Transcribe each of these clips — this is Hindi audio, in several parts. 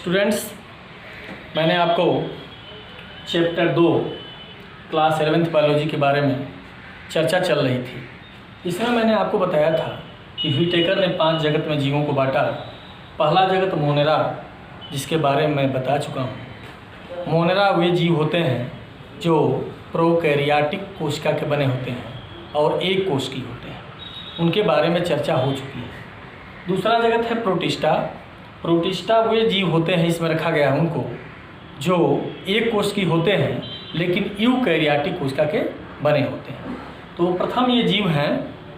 स्टूडेंट्स, मैंने आपको चैप्टर 2 क्लास 11th बायोलॉजी के बारे में चर्चा चल रही थी। इसमें मैंने आपको बताया था कि व्हिटेकर ने 5 जगत में जीवों को बांटा। पहला जगत मोनेरा, जिसके बारे में मैं बता चुका हूँ। मोनेरा वे जीव होते हैं जो प्रोकैरियोटिक कोशिका के बने होते हैं और एक कोशिकी होते हैं, उनके बारे में चर्चा हो चुकी है। दूसरा जगत है प्रोटिस्टा। प्रोटिस्टा वे जीव होते हैं, इसमें रखा गया है उनको, जो एक कोशिकी होते हैं लेकिन यूकैरियोटिक कोशिका के बने होते हैं। तो प्रथम ये जीव हैं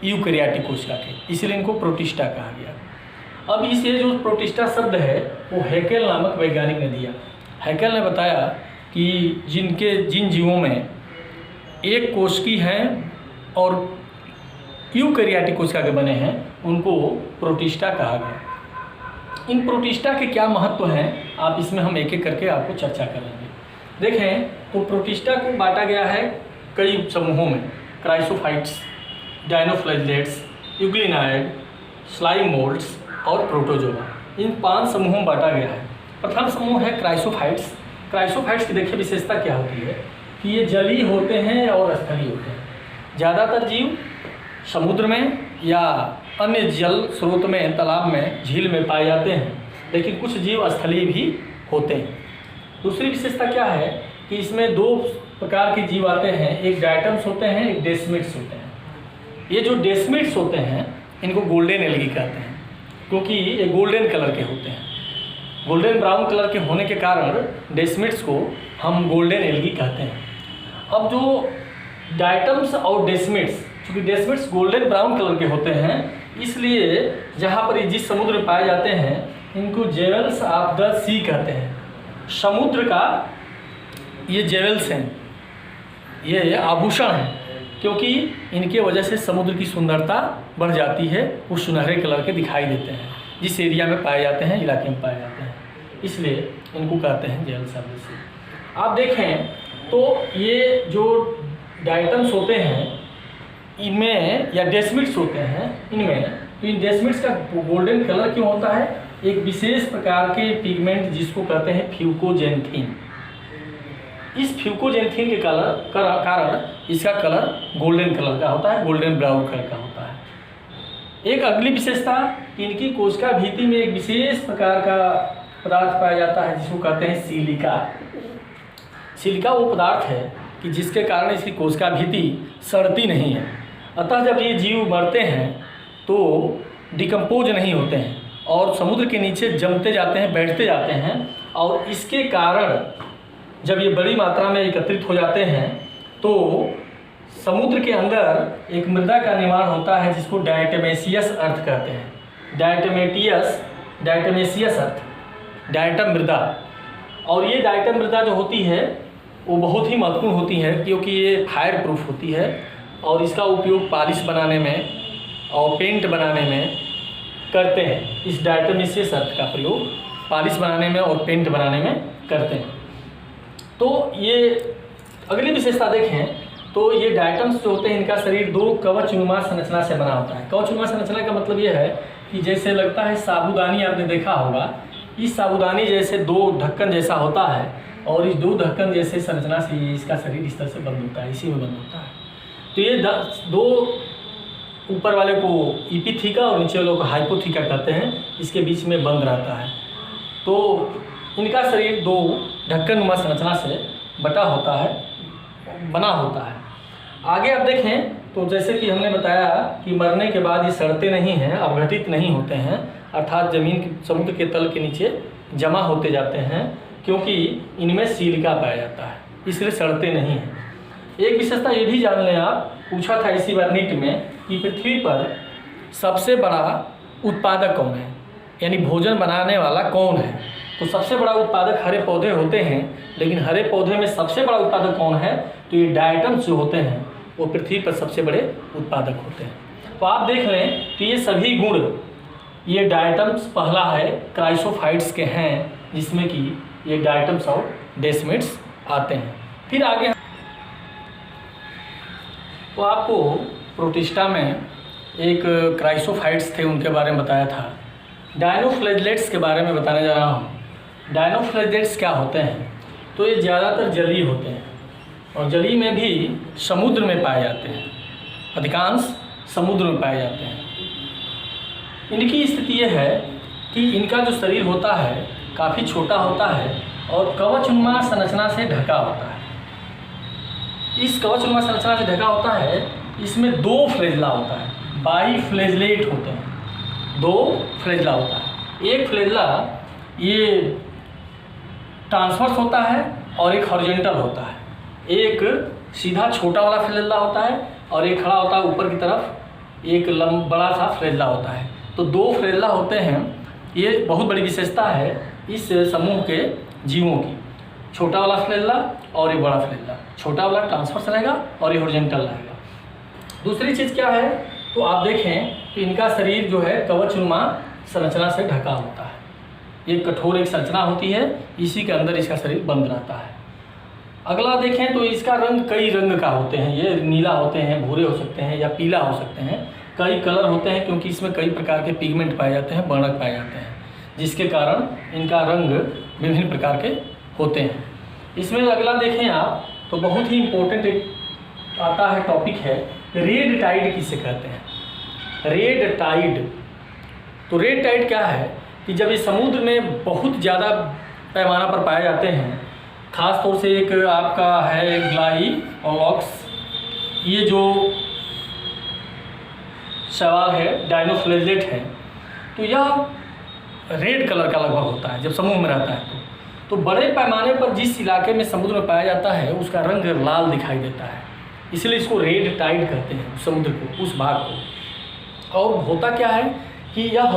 यूकैरियोटिक कोशिका के, इसलिए इनको प्रोटिस्टा कहा गया। अब इस ये जो प्रोटिस्टा शब्द है वो हैकेल नामक वैज्ञानिक ने दिया। हैकेल ने बताया कि जिन जीवों में एक कोशिकी हैं और यूकैरियोटिक कोशिका के बने हैं उनको प्रोटिस्टा कहा गया। इन प्रोटिस्टा के क्या महत्व हैं, आप इसमें हम एक एक करके आपको चर्चा करेंगे। देखें तो प्रोटिस्टा को बांटा गया है कई समूहों में: क्राइसोफाइट्स, डायनोफ्लैजेलेट्स, यूग्लिनाइड, स्लाइम मोल्ड्स और प्रोटोजोआ। इन 5 समूहों में बांटा गया है। प्रथम समूह है क्राइसोफाइट्स। क्राइसोफाइट्स की देखिए विशेषता क्या होती है कि ये जलीय होते हैं और स्थलीय होते हैं। ज़्यादातर जीव समुद्र में या अन्य जल स्रोत में, तालाब में, झील में पाए जाते हैं, लेकिन कुछ जीव स्थलीय भी होते हैं। दूसरी विशेषता क्या है कि इसमें 2 प्रकार के जीव आते हैं, एक डायटम्स होते हैं, एक डेस्मिड्स होते हैं। ये जो डेस्मिड्स होते हैं इनको गोल्डन एल्गी कहते हैं, क्योंकि ये गोल्डन कलर के होते हैं। गोल्डन ब्राउन कलर के होने के कारण डेस्मिड्स को हम गोल्डन एल्गी कहते हैं। अब जो डायटम्स और डेस्मिड्स, क्योंकि डेस्मिड्स गोल्डन ब्राउन कलर के होते हैं, इसलिए जहाँ पर जिस समुद्र में पाए जाते हैं इनको जेवल्स ऑफ द सी कहते हैं। समुद्र का ये जेवल्स हैं, ये आभूषण हैं, क्योंकि इनके वजह से समुद्र की सुंदरता बढ़ जाती है। वो सुनहरे कलर के दिखाई देते हैं जिस एरिया में पाए जाते हैं, इलाके में पाए जाते हैं, इसलिए इनको कहते हैं जेवल्स ऑफ द सी। आप देखें तो ये जो डायटम्स होते हैं इनमें, या डेस्मिड्स होते हैं इनमें, तो इन डेस्मिड्स का गोल्डन कलर क्यों होता है? एक विशेष प्रकार के पिगमेंट जिसको कहते हैं फ्यूकोजेंथिन। इस फ्यूकोजेंथिन के कारण इसका कलर गोल्डन कलर का होता है, गोल्डन ब्राउन कलर का होता है। एक अगली विशेषता कि इनकी कोशिका भित्ति में एक विशेष प्रकार का पदार्थ पाया जाता है जिसको कहते हैं सिलिका। सिलिका वो पदार्थ है कि जिसके कारण इसकी कोशिका भित्ति सड़ती नहीं है। अतः जब ये जीव मरते हैं तो डिकम्पोज नहीं होते हैं और समुद्र के नीचे जमते जाते हैं, बैठते जाते हैं, और इसके कारण जब ये बड़ी मात्रा में एकत्रित हो जाते हैं तो समुद्र के अंदर एक मृदा का निर्माण होता है जिसको डायटमेशियस अर्थ कहते हैं। डायटमेशियस अर्थ, डायटम मृदा। और ये डायटम मृदा जो होती है वो बहुत ही महत्वपूर्ण होती है, क्योंकि ये फायर प्रूफ होती है और इसका उपयोग पॉलिश बनाने में और पेंट बनाने में करते हैं। इस डायटमेशियस अर्थ का प्रयोग पॉलिश बनाने में और पेंट बनाने में करते हैं। तो ये अगली विशेषता देखें तो ये डायटम्स जो होते हैं इनका शरीर 2 कवचनुमा संरचना से बना होता है। कवचनुमा संरचना का मतलब ये है कि जैसे लगता है साबूदानी, आपने देखा होगा, इस साबूदानी जैसे 2 ढक्कन जैसा होता है और इस 2 ढक्कन जैसे संरचना से इसका शरीर इस तरह से बंद होता है, इसी में बंद होता है। तो ये 2 ऊपर वाले को इपिथीका और नीचे वाले को हाइपोथीका कहते हैं, इसके बीच में बंद रहता है। तो इनका शरीर 2 ढक्कनुमा संरचना से बना होता है। आगे आप देखें तो जैसे कि हमने बताया कि मरने के बाद ये सड़ते नहीं हैं, अपघटित नहीं होते हैं, अर्थात समुद्र के तल के नीचे जमा होते जाते हैं, क्योंकि इनमें सिलिका पाया जाता है, इसलिए सड़ते नहीं हैं। एक विशेषता ये भी जान लें, आप पूछा था इसी बार नीट में कि पृथ्वी पर सबसे बड़ा उत्पादक कौन है, यानी भोजन बनाने वाला कौन है। तो सबसे बड़ा उत्पादक हरे पौधे होते हैं, लेकिन हरे पौधे में सबसे बड़ा उत्पादक कौन है? तो ये डायटम्स जो होते हैं वो पृथ्वी पर सबसे बड़े उत्पादक होते हैं। तो आप देख लें तो ये सभी गुण ये डायटम्स पहला है क्राइसोफाइट्स के हैं, जिसमें कि ये डायटम्स और डेस्मिड्स आते हैं। फिर आगे तो आपको प्रोटिस्टा में एक क्राइसोफाइट्स थे, उनके बारे में बताया था। डायनोफ्लैजेलेट्स के बारे में बताने जा रहा हूँ। डायनोफ्लेजेट्स क्या होते हैं, तो ये ज़्यादातर जलीय होते हैं और जलीय में भी समुद्र में पाए जाते हैं, अधिकांश समुद्र में पाए जाते हैं। इनकी स्थिति ये है कि इनका जो शरीर होता है काफ़ी छोटा होता है और कवचनुमा संरचना से ढका होता है। इस कवचनुमा संरचना से ढका होता है, इसमें 2 फ्लैजेला होता है, बाइफ्लैजेलेट होते हैं, 2 फ्लैजेला होता है। एक फ्लैजेला ये ट्रांसवर्स होता है और एक हॉरिजॉन्टल होता है। एक सीधा छोटा वाला फ्लैजेला होता है और एक खड़ा होता है ऊपर की तरफ, एक बड़ा सा फ्लैजेला होता है। तो 2 फ्लैजेला होते हैं। ये बहुत बड़ी विशेषता है इस समूह के जीवों की, छोटा वाला फ्लैजेला और ये बड़ा फ्लैजेला। छोटा वाला ट्रांसवर्स रहेगा और ये हॉरिजॉन्टल रहेगा। दूसरी चीज़ क्या है, तो आप देखें कि इनका शरीर जो है कवचनुमा संरचना से ढका होता है। ये कठोर एक संरचना होती है, इसी के अंदर इसका शरीर बंद रहता है। अगला देखें तो इसका रंग कई रंग का होते हैं, ये नीला होते हैं, भूरे हो सकते हैं या पीला हो सकते हैं, कई कलर होते हैं क्योंकि इसमें कई प्रकार के पिगमेंट पाए जाते हैं, वर्णक पाए जाते हैं, जिसके कारण इनका रंग विभिन्न प्रकार के होते हैं। इसमें अगला देखें आप तो बहुत ही इम्पोर्टेंट एक आता है टॉपिक है, रेड टाइड किसे कहते हैं। रेड टाइड, तो रेड टाइड क्या है कि जब इस समुद्र में बहुत ज़्यादा पैमाना पर पाए जाते हैं, ख़ास तौर से एक आपका है ग्लाइओलॉक्स, ये जो सवाल है डायनोफ्लेजेलेट है, तो यह रेड कलर का लगभग होता है जब समूह में रहता है। तो बड़े पैमाने पर जिस इलाके में समुद्र में पाया जाता है उसका रंग लाल दिखाई देता है, इसलिए इसको रेड टाइड कहते हैं समुद्र को, उस भाग को। और होता क्या है कि यह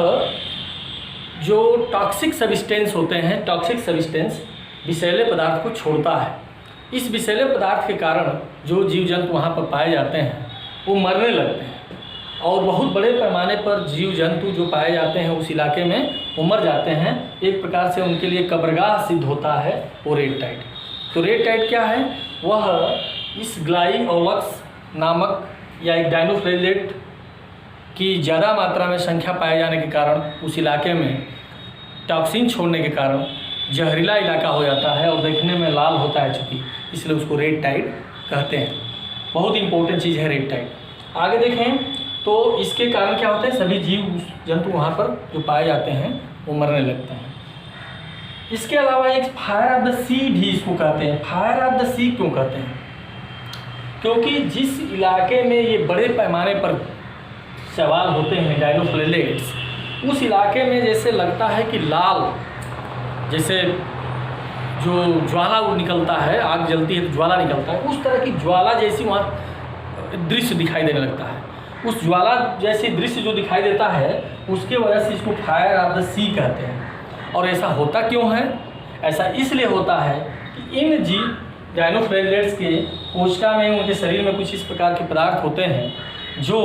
जो टॉक्सिक सब्सटेंस होते हैं, टॉक्सिक सब्सटेंस विषैले पदार्थ को छोड़ता है। इस विषैले पदार्थ के कारण जो जीव जंतु वहाँ पर पाए जाते हैं वो मरने लगते हैं और बहुत बड़े पैमाने पर जीव जंतु जो पाए जाते हैं उस इलाके में वो मर जाते हैं। एक प्रकार से उनके लिए कब्रगाह सिद्ध होता है वो रेड टाइड। तो रेड टाइड क्या है, वह इस ग्लाइओलॉक्स नामक या एक डायनोफ्लेजेलेट की ज़्यादा मात्रा में संख्या पाए जाने के कारण उस इलाके में टॉक्सिन छोड़ने के कारण जहरीला इलाका हो जाता है और देखने में लाल होता है चूँकि, इसलिए उसको रेड टाइड कहते हैं। बहुत इंपॉर्टेंट चीज़ है रेड टाइड। आगे देखें तो इसके कारण क्या होता है, सभी जीव जंतु वहाँ पर जो पाए जाते हैं वो मरने लगते हैं। इसके अलावा एक फायर ऑफ द सी भी इसको कहते हैं। फायर ऑफ द सी क्यों कहते हैं, क्योंकि जिस इलाके में ये बड़े पैमाने पर सवाल होते हैं डायनोफ्लेजेलेट्स, उस इलाके में जैसे लगता है कि लाल, जैसे जो ज्वाला निकलता है, आग जलती है तो ज्वाला निकलता है, उस तरह की ज्वाला जैसी वहाँ दृश्य दिखाई देने लगता है। उस ज्वाला जैसी दृश्य जो दिखाई देता है उसके वजह से इसको फायर ऑफ द सी कहते हैं। और ऐसा होता क्यों है, ऐसा इसलिए होता है कि इन जीव डायनोफ्लेजेलेट्स के कोशिका में, उनके शरीर में कुछ इस प्रकार के पदार्थ होते हैं जो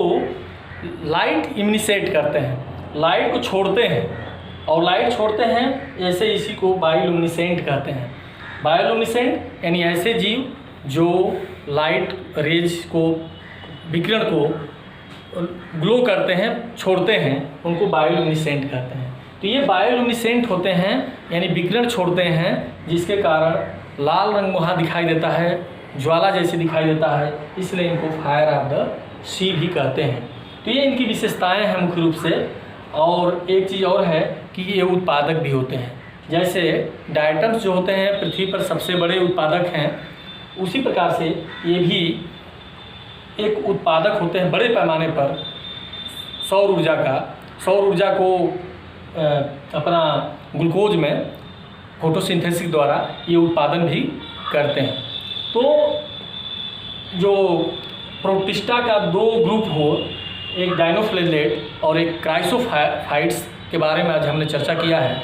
लाइट इम्निसेट करते हैं, लाइट को छोड़ते हैं। और लाइट छोड़ते हैं, ऐसे इसी को बायोलुमिनेसेंट कहते हैं। बायोलुमिनेसेंट यानी ऐसे जीव जो लाइट रेज को, विकिरण को ग्लो करते हैं, छोड़ते हैं, उनको बायोलुमिनेसेंट कहते हैं। तो ये बायोलुमिनेसेंट होते हैं यानी विकिरण छोड़ते हैं, जिसके कारण लाल रंग वहाँ दिखाई देता है, ज्वाला जैसे दिखाई देता है, इसलिए इनको फायर ऑफ द सी भी कहते हैं। तो ये इनकी विशेषताएं हैं मुख्य रूप से। और एक चीज़ और है कि ये उत्पादक भी होते हैं। जैसे डायटम्स जो होते हैं पृथ्वी पर सबसे बड़े उत्पादक हैं, उसी प्रकार से ये भी एक उत्पादक होते हैं बड़े पैमाने पर सौर ऊर्जा का। सौर ऊर्जा को अपना ग्लूकोज में फोटोसिंथेसिस द्वारा ये उत्पादन भी करते हैं। तो जो प्रोटिस्टा का 2 ग्रुप हो, एक डायनोफ्लेजेलेट और एक क्राइसोफाइट्स के बारे में आज हमने चर्चा किया है।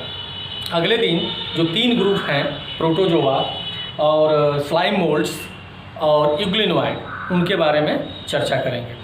अगले दिन जो 3 ग्रुप हैं, प्रोटोजोआ और स्लाइम मोल्ड्स और यूग्लिनोइड, उनके बारे में चर्चा करेंगे।